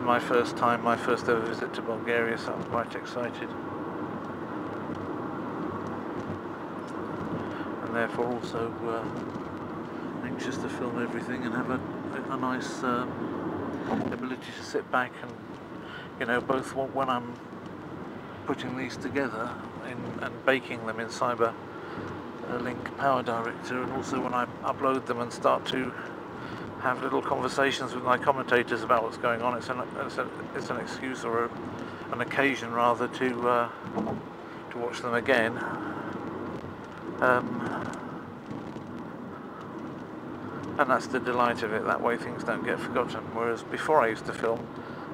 my first time, my first ever visit to Bulgaria, so I'm quite excited. And therefore also anxious to film everything and have a nice ability to sit back and, you know, both when I'm putting these together and baking them in Cyber Link Power Director, and also when I upload them and start to have little conversations with my commentators about what's going on. It's an excuse, or an occasion rather, to watch them again. And that's the delight of it. That way things don't get forgotten. Whereas before I used to film,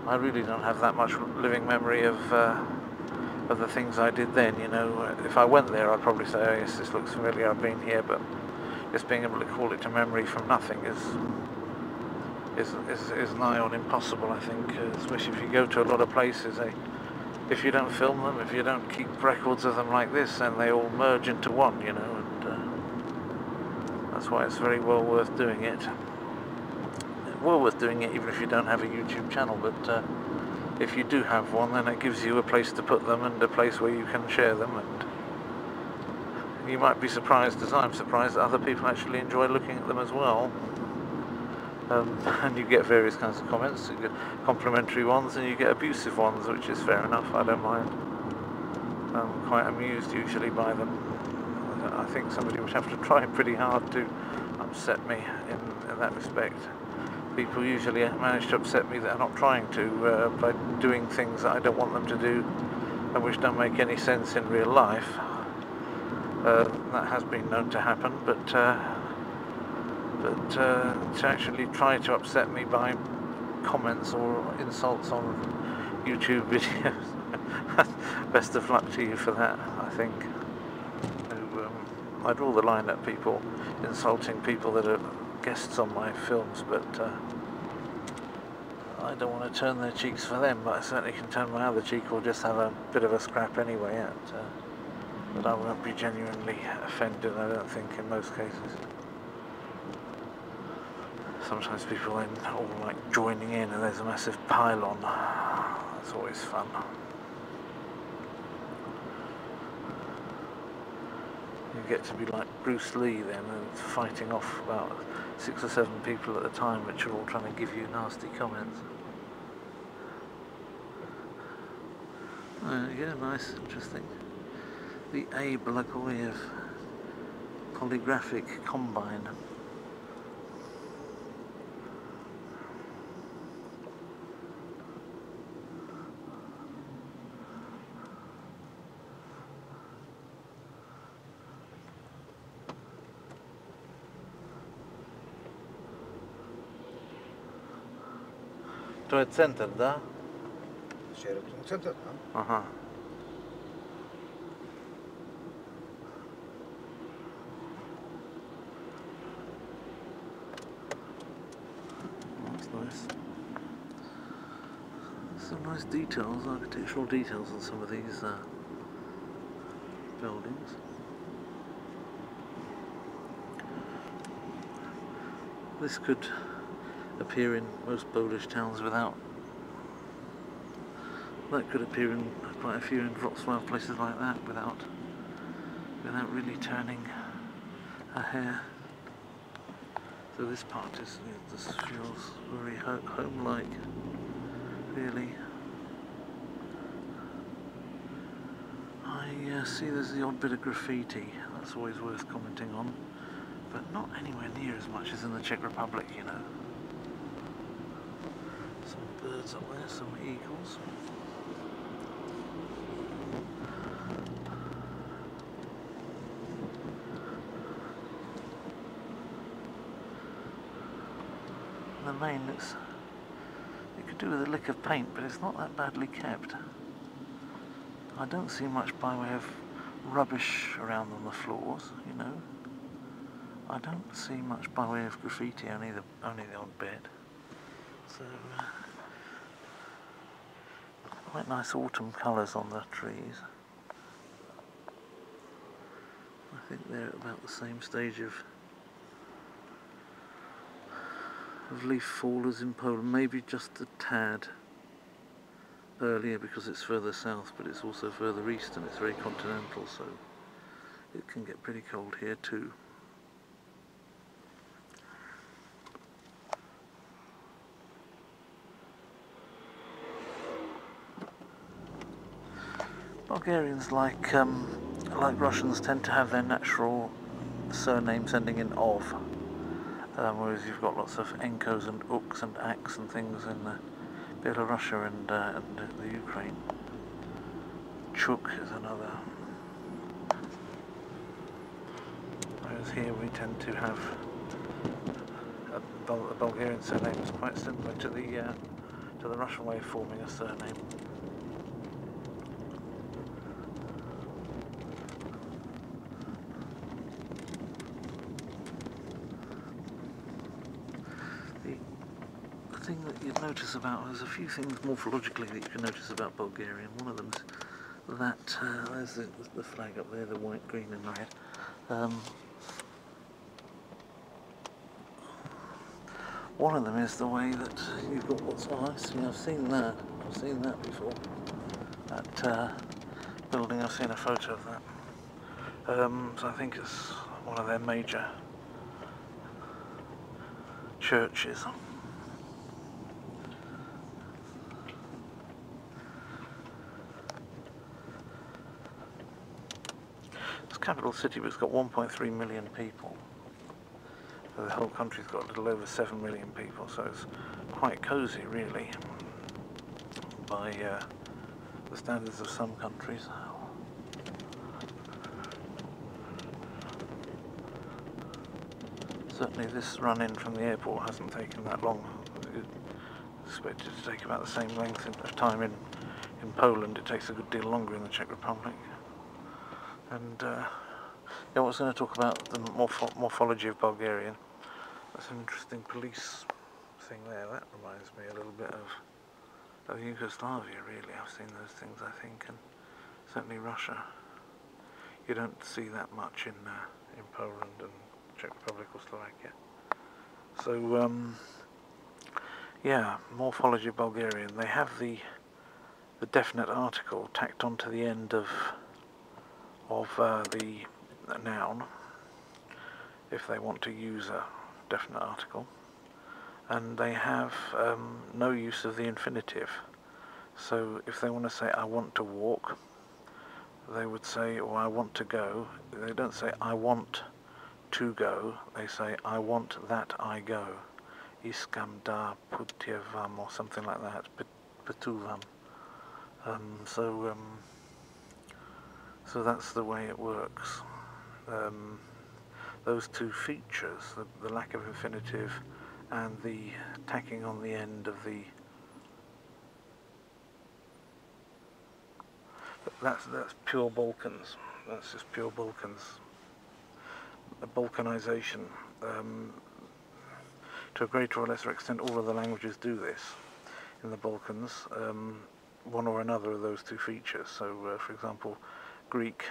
I really don't have that much living memory of the things I did then. You know, if I went there, I'd probably say, oh yes, this looks familiar, I've been here, but just being able to call it to memory from nothing is nigh on impossible, I think, especially if you go to a lot of places. If you don't film them, if you don't keep records of them like this, then they all merge into one, you know, and that's why it's very well worth doing it. Well worth doing it even if you don't have a YouTube channel, but if you do have one, then it gives you a place to put them and a place where you can share them, and you might be surprised, as I'm surprised, that other people actually enjoy looking at them as well. And you get various kinds of comments. You get complimentary ones and you get abusive ones, which is fair enough, I don't mind. I'm quite amused usually by them. I think somebody would have to try pretty hard to upset me in that respect. People usually manage to upset me that are not trying to, by doing things that I don't want them to do and which don't make any sense in real life. That has been known to happen, but to actually try to upset me by comments or insults on YouTube videos, best of luck to you for that, I think. I draw the line at people insulting people that are guests on my films, but I don't want to turn their cheeks for them, but I certainly can turn my other cheek or just have a bit of a scrap anyway but I won't be genuinely offended, I don't think, in most cases. Sometimes people then all like joining in and there's a massive pile-on. That's always fun. You get to be like Bruce Lee then, and fighting off about 6 or 7 people at a time, which are all trying to give you nasty comments. Yeah, nice, interesting. The A. Blagoyev Polygraphic Combine. To je centar, da? Šerepno centar, da? Aha. That's nice. Some nice details, architectural details on some of these buildings. This could appear in most Polish towns without. That could appear in quite a few in Wrocław, places like that, without really turning a hair. So this part this feels very home-like, really. I see there's the odd bit of graffiti. That's always worth commenting on, but not anywhere near as much as in the Czech Republic, you know. Some birds up there, some eagles. The lane looks, it could do with a lick of paint, but it's not that badly kept. I don't see much by way of rubbish around on the floors, you know. I don't see much by way of graffiti, only the odd bit. So, quite nice autumn colours on the trees. I think they're at about the same stage of leaf fall as in Poland, maybe just a tad earlier because it's further south, but it's also further east and it's very continental, so it can get pretty cold here too. Bulgarians, like Russians, tend to have their natural surnames ending in ov, whereas you've got lots of enkos and uks and aks and things in Belarus and the Ukraine. Chuk is another. Whereas here we tend to have a Bulgarian surname is quite similar to the Russian way of forming a surname. The thing that you'd notice about, there's a few things morphologically that you can notice about Bulgarian. One of them is that, there's the flag up there, the white, green and red. One of them is the way that you've got what's I've seen that before. That building, I've seen a photo of that. So I think it's one of their major churches. It's a capital city, but it's got 1.3 million people. So the whole country's got a little over 7 million people, so it's quite cosy, really, by the standards of some countries. Certainly this run-in from the airport hasn't taken that long. It's expected to take about the same length of time in Poland. It takes a good deal longer in the Czech Republic. And I was going to talk about the morphology of Bulgarian. That's an interesting police thing there. That reminds me a little bit of Yugoslavia, really. I've seen those things, I think, and certainly Russia. You don't see that much in Poland and Czech Republic or Slovakia. So, yeah, morphology of Bulgarian. They have the definite article tacked onto the end of the noun, if they want to use a definite article, and they have no use of the infinitive. So if they want to say I want to walk, they would say, or I want to go. They don't say I want to go, they say I want that I go. Iskam da putyevam, or something like that, petuvam. So that's the way it works. Those two features, the lack of infinitive and the tacking on the end of the... That's pure Balkans. That's just pure Balkans. A Balkanization. To a greater or lesser extent, all of the languages do this in the Balkans. One or another of those two features. So, for example, Greek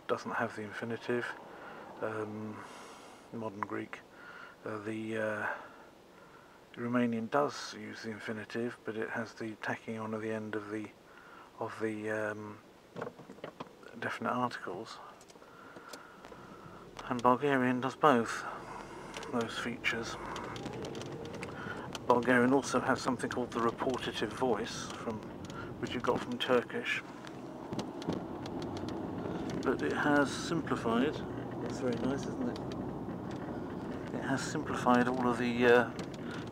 doesn't have the infinitive. Modern Greek. The Romanian does use the infinitive, but it has the tacking on at the end of the definite articles. And Bulgarian does both those features. Bulgarian also has something called the reportative voice, which you got from Turkish, but it has simplified. That's very nice, isn't it? It has simplified all of the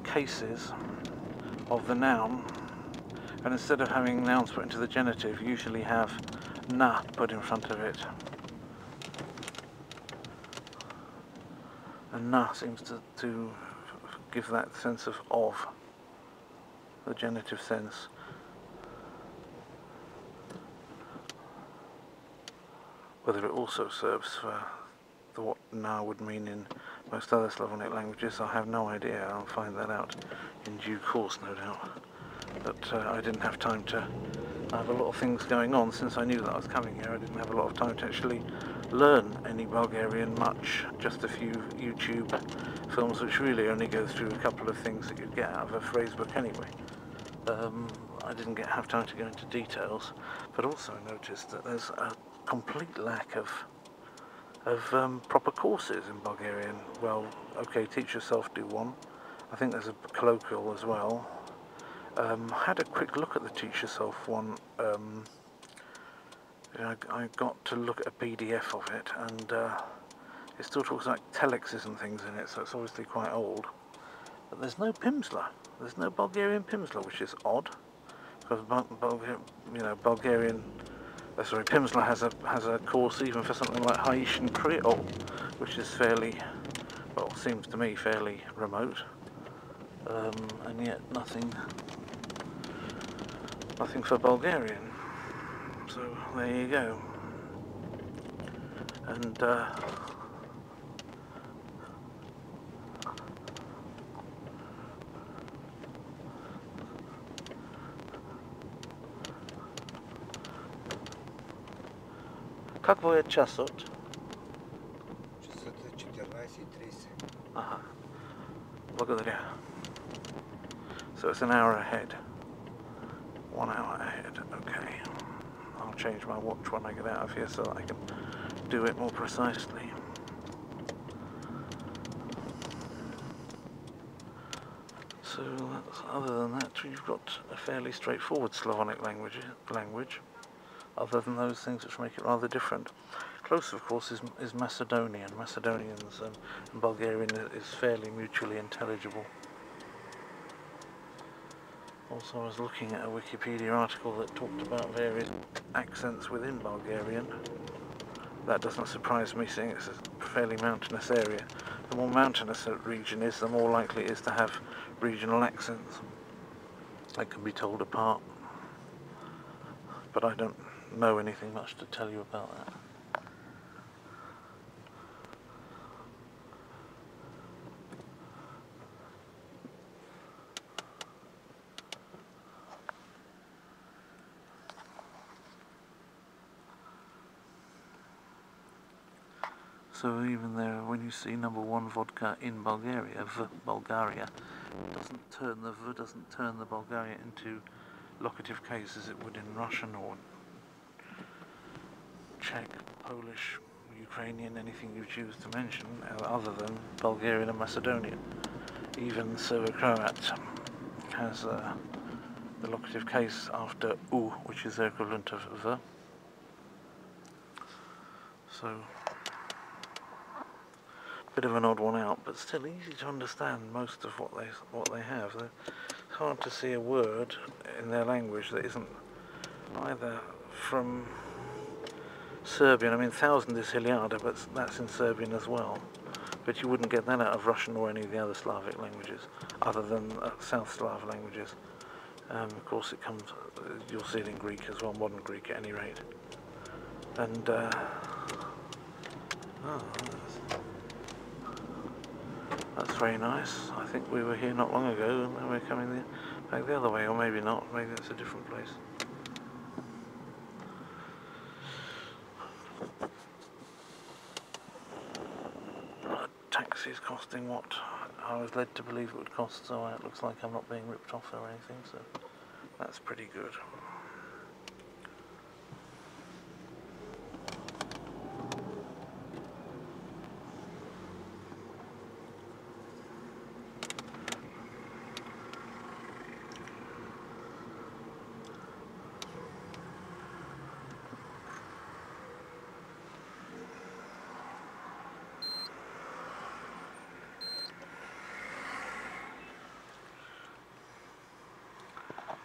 cases of the noun, and instead of having nouns put into the genitive, you usually have na put in front of it. And na seems to give that sense of the genitive sense. Whether it also serves for what na would mean in most other Slavonic languages, I have no idea. I'll find that out in due course, no doubt. But I didn't have time to... I have a lot of things going on since I knew that I was coming here. I didn't have a lot of time to actually learn any Bulgarian much. Just a few YouTube films which really only go through a couple of things that you'd get out of a phrase book anyway. I didn't have time to go into details, but also I noticed that there's a complete lack of proper courses in Bulgarian. Well, okay, teach yourself do one. I think there's a colloquial as well. I had a quick look at the teach yourself one. I got to look at a PDF of it, and it still talks like telexes and things in it, so it's obviously quite old. But there's no Pimsla. There's no Bulgarian Pimsla, which is odd, because Bulgarian. Pimsla has a course even for something like Haitian Creole, which is fairly, well, seems to me fairly remote, and yet nothing for Bulgarian. So there you go. And Какво е часът? Часът е 14:30. Aha. Благодаря. So it's an hour ahead. 1 hour ahead. Okay. I'll change my watch when I get out of here so that I can do it more precisely. So other than that, you've got a fairly straightforward Slavonic language. Other than those things which make it rather different. Close, of course, is Macedonian. Macedonians and Bulgarian is fairly mutually intelligible. Also, I was looking at a Wikipedia article that talked about various accents within Bulgarian. That doesn't surprise me, seeing it's a fairly mountainous area. The more mountainous a region is, the more likely it is to have regional accents that can be told apart. But I don't know anything much to tell you about that. So even there, when you see number 1 vodka in Bulgaria, Bulgaria, doesn't turn the Bulgaria into locative case as it would in Russian or Czech, Polish, Ukrainian, anything you choose to mention, other than Bulgarian and Macedonian. Even Serbo-Croat has the locative case after U, which is the equivalent of V. So, bit of an odd one out, but still easy to understand most of what they have. It's hard to see a word in their language that isn't either from Serbian. I mean, 1,000 is Hiljada, but that's in Serbian as well. But you wouldn't get that out of Russian or any of the other Slavic languages, other than South Slav languages. Of course, it comes. You'll see it in Greek as well, modern Greek at any rate. And that's very nice. I think we were here not long ago, and now we're coming back the other way, or maybe not. Maybe it's a different place. Taxi's costing what I was led to believe it would cost, so it looks like I'm not being ripped off or anything, so that's pretty good.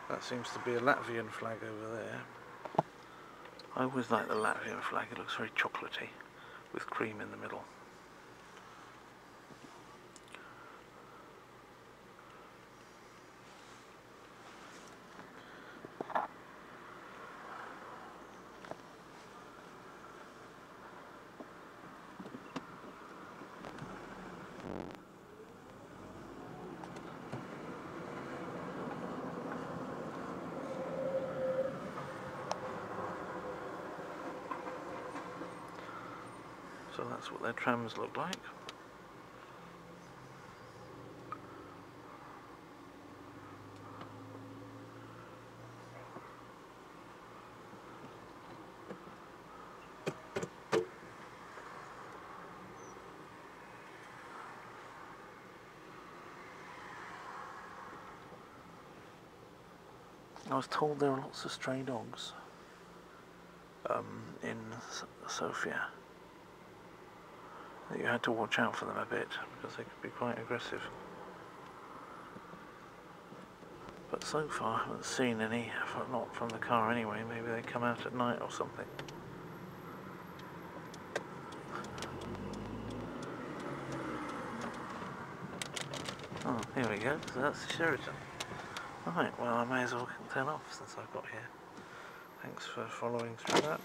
That seems to be a Latvian flag over there. I always like the Latvian flag, it looks very chocolatey, with cream in the middle. So that's what their trams look like. I was told there are lots of stray dogs in Sofia. That you had to watch out for them a bit because they could be quite aggressive. But so far I haven't seen any, not from the car anyway. Maybe they come out at night or something. Oh, here we go, so that's the Sheraton. Right, well I may as well turn off since I've got here. Thanks for following through that.